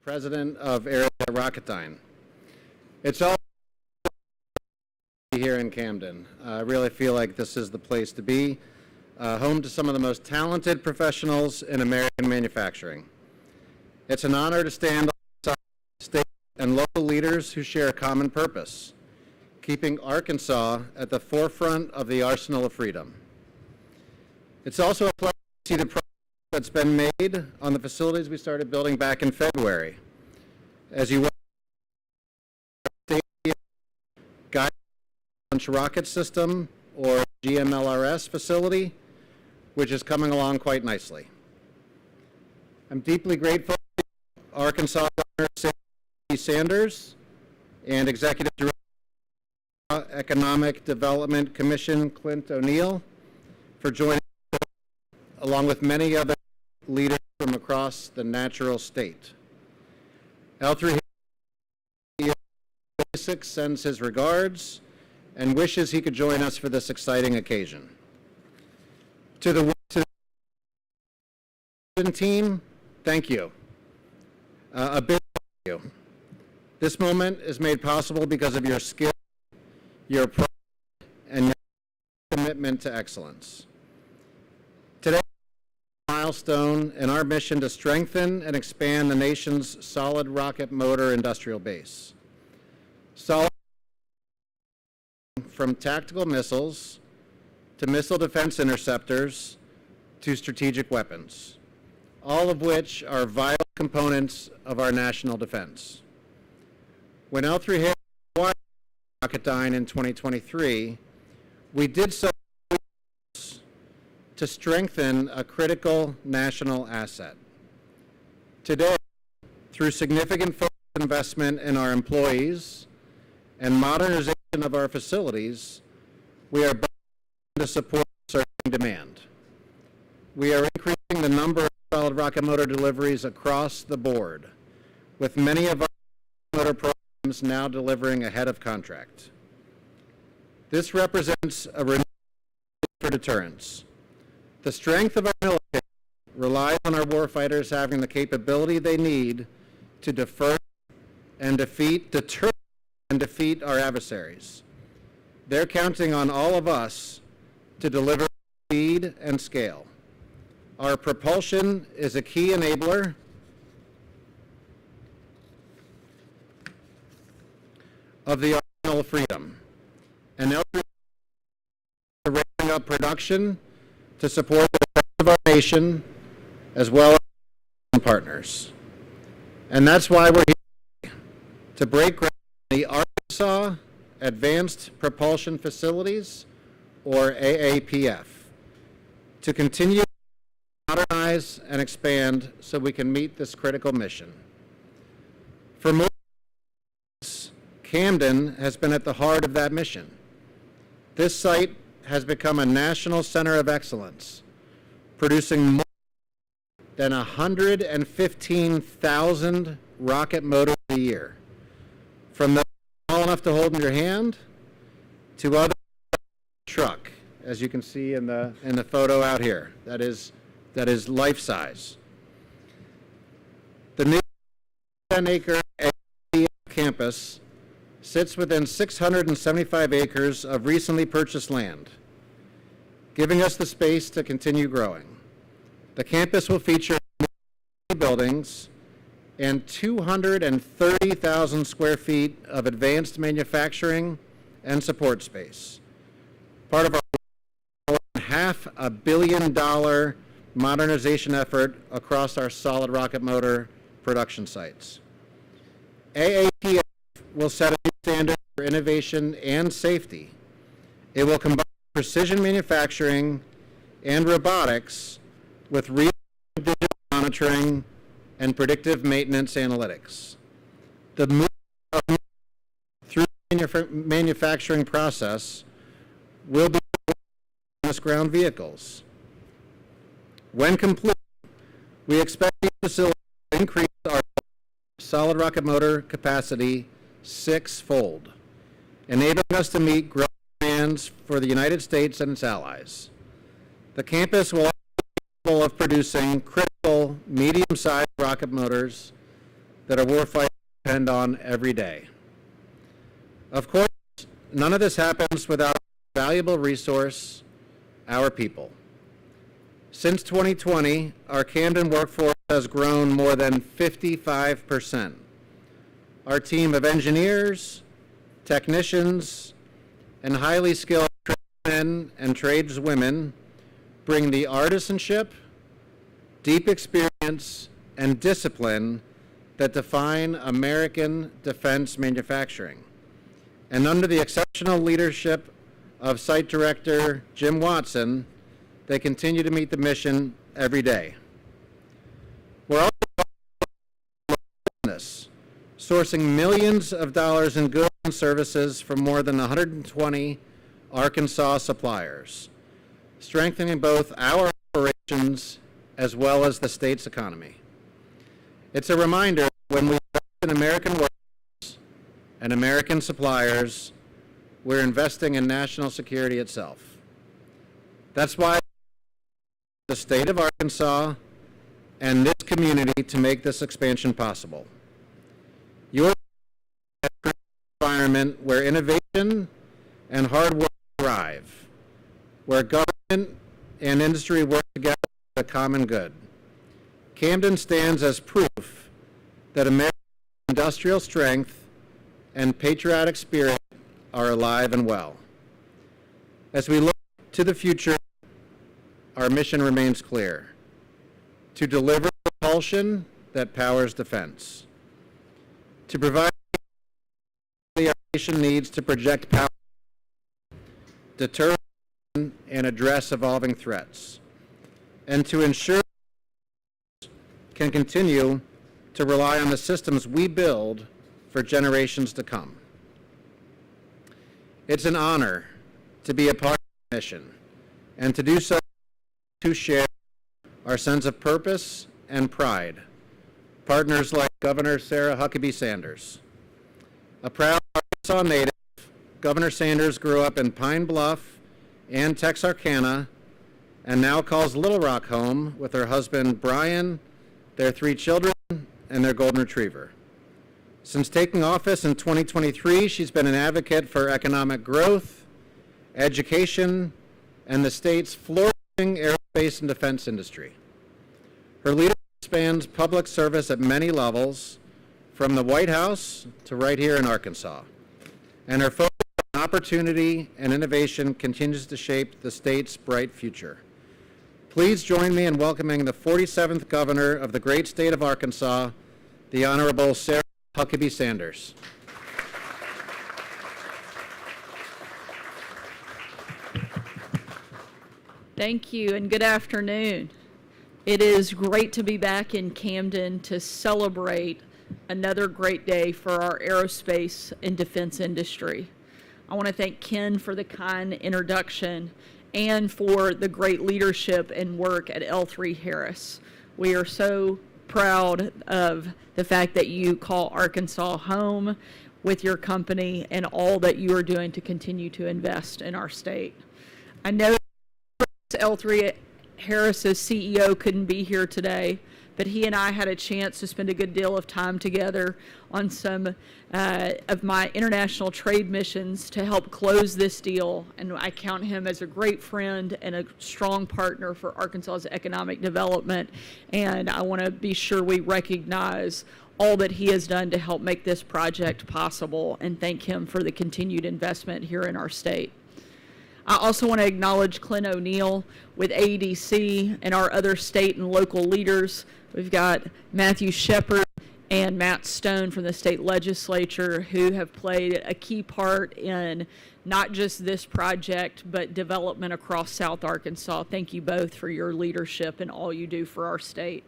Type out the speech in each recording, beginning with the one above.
president of Area Rocketdyne. It's all here in Camden. I really feel like this is the place to be, home to some of the most talented professionals in American manufacturing. It's an honor to stand alongside state and local leaders who share a common purpose, keeping Arkansas at the forefront of the arsenal of freedom. It's also a pleasure to see the progress that's been made on the facilities we started building back in February. As you guided launch rocket system, or GMLRS facility, which is coming along quite nicely. I'm deeply grateful to Arkansas Governor Sandy Sanders and Executive Director of the Economic Development Commission, Clint O'Neill, for joining us, along with many other leaders from across the natural state. L3Harris Event sends his regards and wishes he could join us for this exciting occasion. To the team, thank you. A big thank you. This moment is made possible because of your skill, your pride, and your commitment to excellence. Today, milestone in our mission to strengthen and expand the nation's solid rocket motor industrial base. Solid from tactical missiles to missile defense interceptors to strategic weapons, all of which are vital components of our national defense. When L3Harris acquired Rocketdyne in 2023, we did so to strengthen a critical national asset. Today, through significant investment in our employees and modernization of our facilities, we are to support surging demand. We are increasing the number of solid rocket motor deliveries across the board, with many of our motor programs now delivering ahead of contract. This represents a renewed for deterrence. The strength of our military relies on our warfighters having the capability they need to deter and defeat our adversaries. They're counting on all of us to deliver speed and scale. Our propulsion is a key enabler of the arsenal of freedom, and L3 is ramping up production to support the defense of our nation as well as partners. And that's why we're here, to break ground on the Arkansas Advanced Propulsion Facilities, or AAPF, to continue to modernize and expand so we can meet this critical mission. For more years, Camden has been at the heart of that mission. This site has become a national center of excellence, producing more than 115,000 rocket motors a year, from those small enough to hold in your hand to other truck, as you can see in the photo out here. That is life size. The new 10-acre campus sits within 675 acres of recently purchased land, giving us the space to continue growing. The campus will feature buildings and 230,000 square feet of advanced manufacturing and support space, part of our $500 million modernization effort across our solid rocket motor production sites. AAPF will set a new standard for innovation and safety. It will combine precision manufacturing and robotics with real digital monitoring and predictive maintenance analytics. The move through the manufacturing process will be ground vehicles. When complete, we expect these facilities to increase our solid rocket motor capacity six-fold, enabling us to meet growing demands for the United States and its allies. The campus will also be capable of producing critical medium-sized rocket motors that our warfighters depend on every day. Of course, none of this happens without a valuable resource, our people. Since 2020, our Camden workforce has grown more than 55%. Our team of engineers, technicians, and highly skilled tradesmen and tradeswomen bring the artisanship, deep experience, and discipline that define American defense manufacturing. And under the exceptional leadership of Site Director Jim Watson, they continue to meet the mission every day. We're also business, sourcing millions of dollars in goods and services from more than 120 Arkansas suppliers, strengthening both our operations as well as the state's economy. It's a reminder when we invest in American workers and American suppliers, we're investing in national security itself. That's why the state of Arkansas and this community to make this expansion possible. Your environment where innovation and hard work thrive, where government and industry work together for the common good. Camden stands as proof that America's industrial strength and patriotic spirit are alive and well. As we look to the future, our mission remains clear: to deliver propulsion that powers defense, to provide the our nation needs to project power, deter and address evolving threats, and to ensure can continue to rely on the systems we build for generations to come. It's an honor to be a part of the mission, and to do so to share our sense of purpose and pride. Partners like Governor Sarah Huckabee Sanders. A proud Arkansas native, Governor Sanders grew up in Pine Bluff and Texarkana, and now calls Little Rock home with her husband Brian, their 3 children, and their golden retriever. Since taking office in 2023, she's been an advocate for economic growth, education, and the state's flourishing aerospace and defense industry. Her leadership spans public service at many levels, from the White House to right here in Arkansas. And her focus on opportunity and innovation continues to shape the state's bright future. Please join me in welcoming the 47th Governor of the great state of Arkansas, the Honorable Sarah Huckabee Sanders. Thank you, and good afternoon. It is great to be back in Camden to celebrate another great day for our aerospace and defense industry. I want to thank Ken for the kind introduction and for the great leadership and work at L3Harris. We are so proud of the fact that you call Arkansas home with your company and all that you are doing to continue to invest in our state. I know L3Harris's CEO couldn't be here today, but he and I had a chance to spend a good deal of time together on some of my international trade missions to help close this deal, and I count him as a great friend and a strong partner for Arkansas's economic development, and I want to be sure we recognize all that he has done to help make this project possible and thank him for the continued investment here in our state. I also want to acknowledge Clint O'Neill with AEDC and our other state and local leaders. We've got Matthew Shepard and Matt Stone from the state legislature who have played a key part in not just this project, but development across South Arkansas. Thank you both for your leadership and all you do for our state.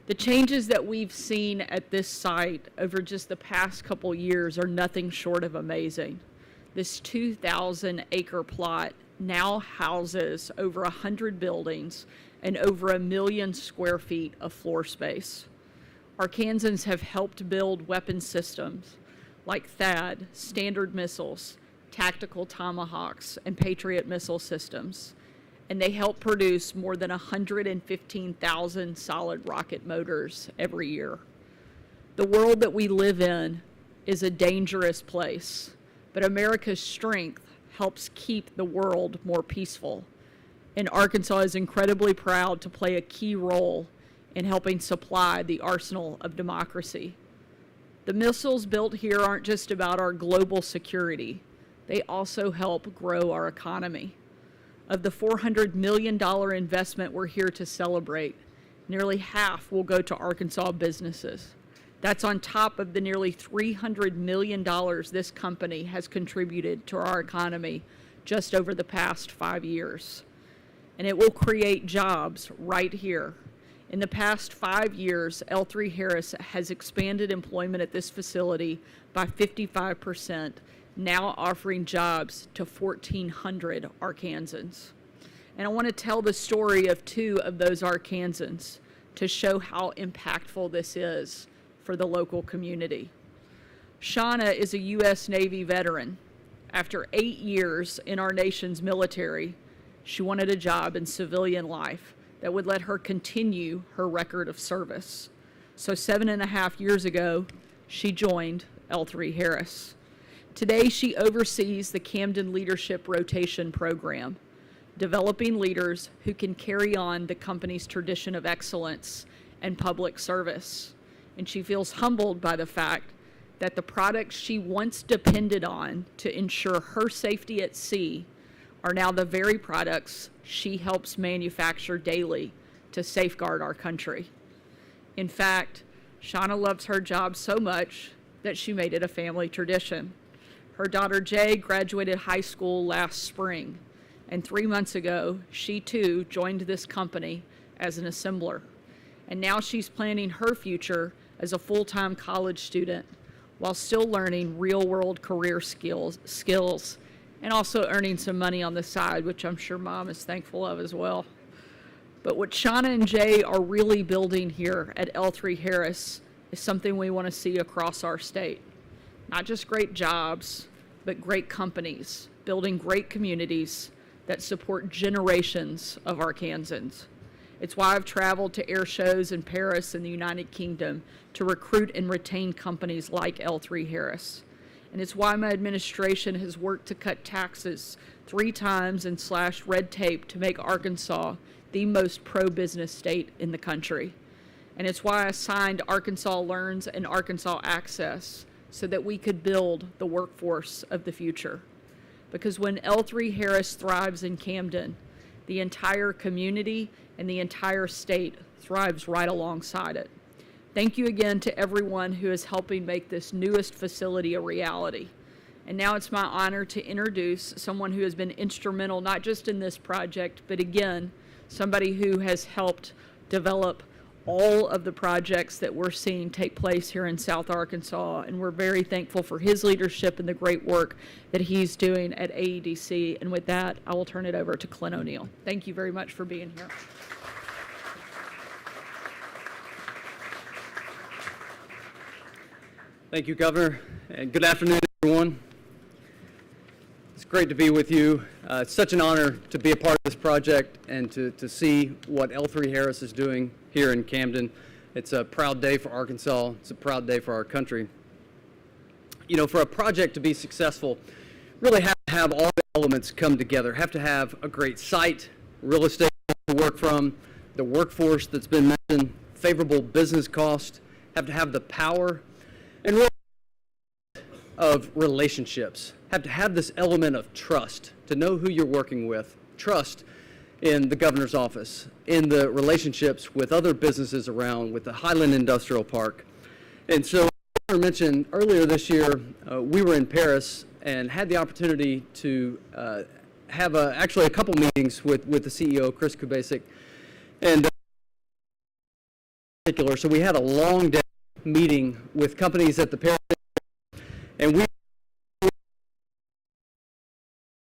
The changes that we've seen at this site over just the past couple years are nothing short of amazing. This 2,000-acre plot now houses over 100 buildings and over 1 million square feet of floor space. Arkansans have helped build weapon systems like THAAD, Standard missiles, tactical Tomahawks, and Patriot missile systems, and they help produce more than 115,000 solid rocket motors every year. The world that we live in is a dangerous place, but America's strength helps keep the world more peaceful. And Arkansas is incredibly proud to play a key role in helping supply the arsenal of democracy. The missiles built here aren't just about our global security. They also help grow our economy. Of the $400 million investment we're here to celebrate, nearly half will go to Arkansas businesses. That's on top of the nearly $300 million this company has contributed to our economy just over the past 5 years. And it will create jobs right here. In the past 5 years, L3Harris has expanded employment at this facility by 55%, now offering jobs to 1,400 Arkansans. And I want to tell the story of 2 of those Arkansans to show how impactful this is for the local community. Shauna is a U.S. Navy veteran. After 8 years in our nation's military, she wanted a job in civilian life that would let her continue her record of service. So 7.5 years ago, she joined L3Harris. Today, she oversees the Camden Leadership Rotation Program, developing leaders who can carry on the company's tradition of excellence and public service. And she feels humbled by the fact that the products she once depended on to ensure her safety at sea are now the very products she helps manufacture daily to safeguard our country. In fact, Shauna loves her job so much that she made it a family tradition. Her daughter Jay graduated high school last spring, and 3 months ago, she too joined this company as an assembler. And now she's planning her future as a full-time college student while still learning real-world career skills and also earning some money on the side, which I'm sure Mom is thankful of as well. But what Shauna and Jay are really building here at L3Harris is something we want to see across our state. Not just great jobs, but great companies, building great communities that support generations of Arkansans. It's why I've traveled to air shows in Paris and the United Kingdom to recruit and retain companies like L3Harris. And it's why my administration has worked to cut taxes 3 times and slash red tape to make Arkansas the most pro-business state in the country. And it's why I signed Arkansas Learns and Arkansas Access so that we could build the workforce of the future. Because when L3Harris thrives in Camden, the entire community and the entire state thrives right alongside it. Thank you again to everyone who is helping make this newest facility a reality. And now it's my honor to introduce someone who has been instrumental not just in this project, but again, somebody who has helped develop all of the projects that we're seeing take place here in South Arkansas, and we're very thankful for his leadership and the great work that he's doing at AEDC. And with that, I will turn it over to Clint O'Neill. Thank you very much for being here. Thank you, Governor, and good afternoon, everyone. It's great to be with you. It's such an honor to be a part of this project and to see what L3Harris is doing here in Camden. It's a proud day for Arkansas. It's a proud day for our country. You know, for a project to be successful, really have to have all the elements come together. Have to have a great site, real estate to work from, the workforce that's been mentioned, favorable business cost, have to have the power, and really of relationships. Have to have this element of trust, to know who you're working with, trust in the governor's office, in the relationships with other businesses around, with the Highland Industrial Park. And so, I mentioned earlier this year, we were in Paris and had the opportunity to have actually a couple meetings with the CEO, Chris Kubasik, and particular. So we had a long day meeting with companies at the Paris, and we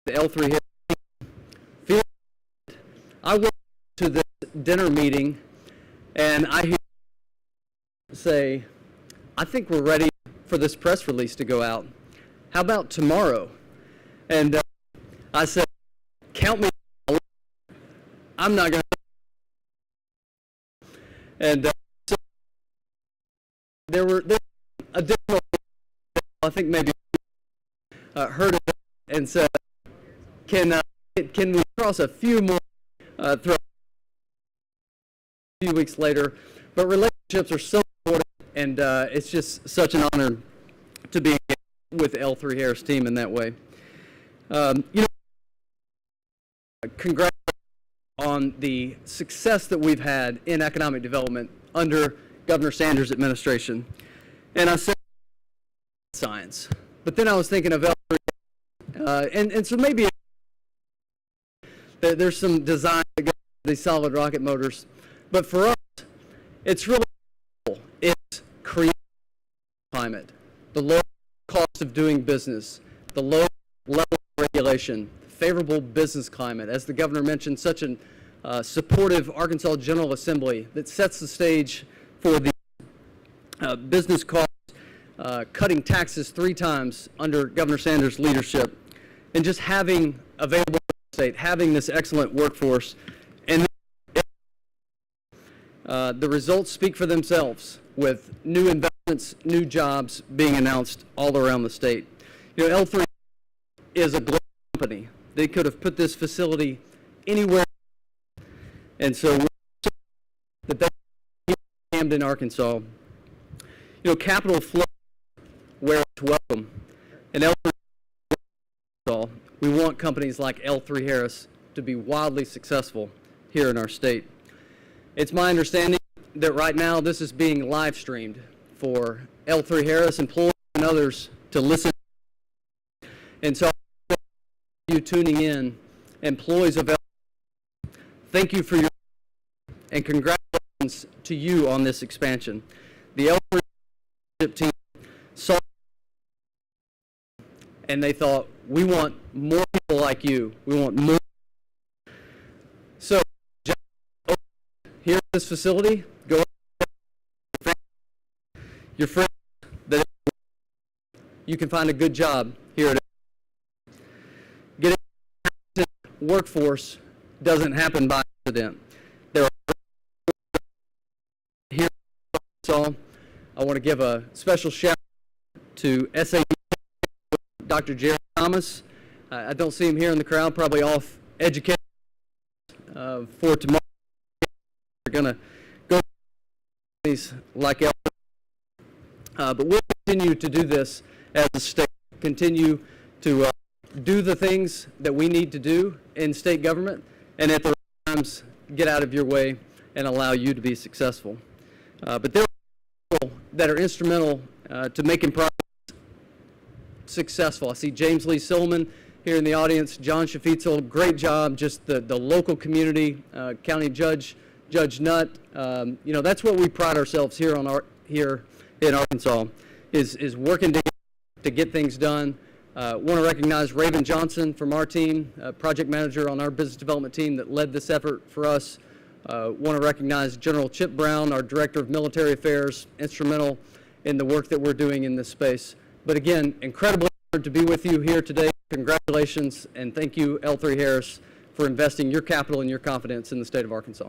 the L3 here. I went to this dinner meeting, and I hear say, I think we're ready for this press release to go out. How about tomorrow? And I said, count me. I'm not going to. And there were additional, I think maybe heard it and said, can we cross a few more throughout a few weeks later? But relationships are so important, and it's just such an honor to be with the L3Harris team in that way. Congratulations on the success that we've had in economic development under Governor Sanders' administration. And I said science, but then I was thinking of L3, and so maybe there's some design that goes into these solid rocket motors, but for us, it's really simple. It's creating climate, the low cost of doing business, the low level of regulation, favorable business climate. As the governor mentioned, such a supportive Arkansas General Assembly that sets the stage for the business costs, cutting taxes 3 times under Governor Sanders' leadership, and just having available real estate, having this excellent workforce. And the results speak for themselves with new investments, new jobs being announced all around the state. You know, L3 is a global company. They could have put this facility anywhere, and so that they in Camden, Arkansas. You know, capital flow where it's welcome. And L3, we want companies like L3Harris to be wildly successful here in our state. It's my understanding that right now this is being live streamed for L3Harris employees and others to listen. And so you tuning in, employees of L3Harris, thank you for your and congratulations to you on this expansion. The L3 team saw and they thought, we want more people like you. We want more. So here at this facility, go your friends that you can find a good job here at getting a workforce doesn't happen by accident. There are here in I want to give a special shout out to SAU Dr. Jerry Thomas. I don't see him here in the crowd, probably off education for tomorrow. We're going to go these like L. But we'll continue to do this as a state, continue to do the things that we need to do in state government, and at the right times get out of your way and allow you to be successful. But there are people that are instrumental to making progress successful. I see James Lee Silliman here in the audience, John Shafitzel, great job, just the local community, County Judge Nutt. You know, that's what we pride ourselves here in Arkansas, is working to get things done. Want to recognize Raven Johnson from our team, project manager on our business development team that led this effort for us. Want to recognize General Chip Brown, our Director of Military Affairs, instrumental in the work that we're doing in this space. But again, incredibly honored to be with you here today. Congratulations, and thank you, L3Harris, for investing your capital and your confidence in the state of Arkansas.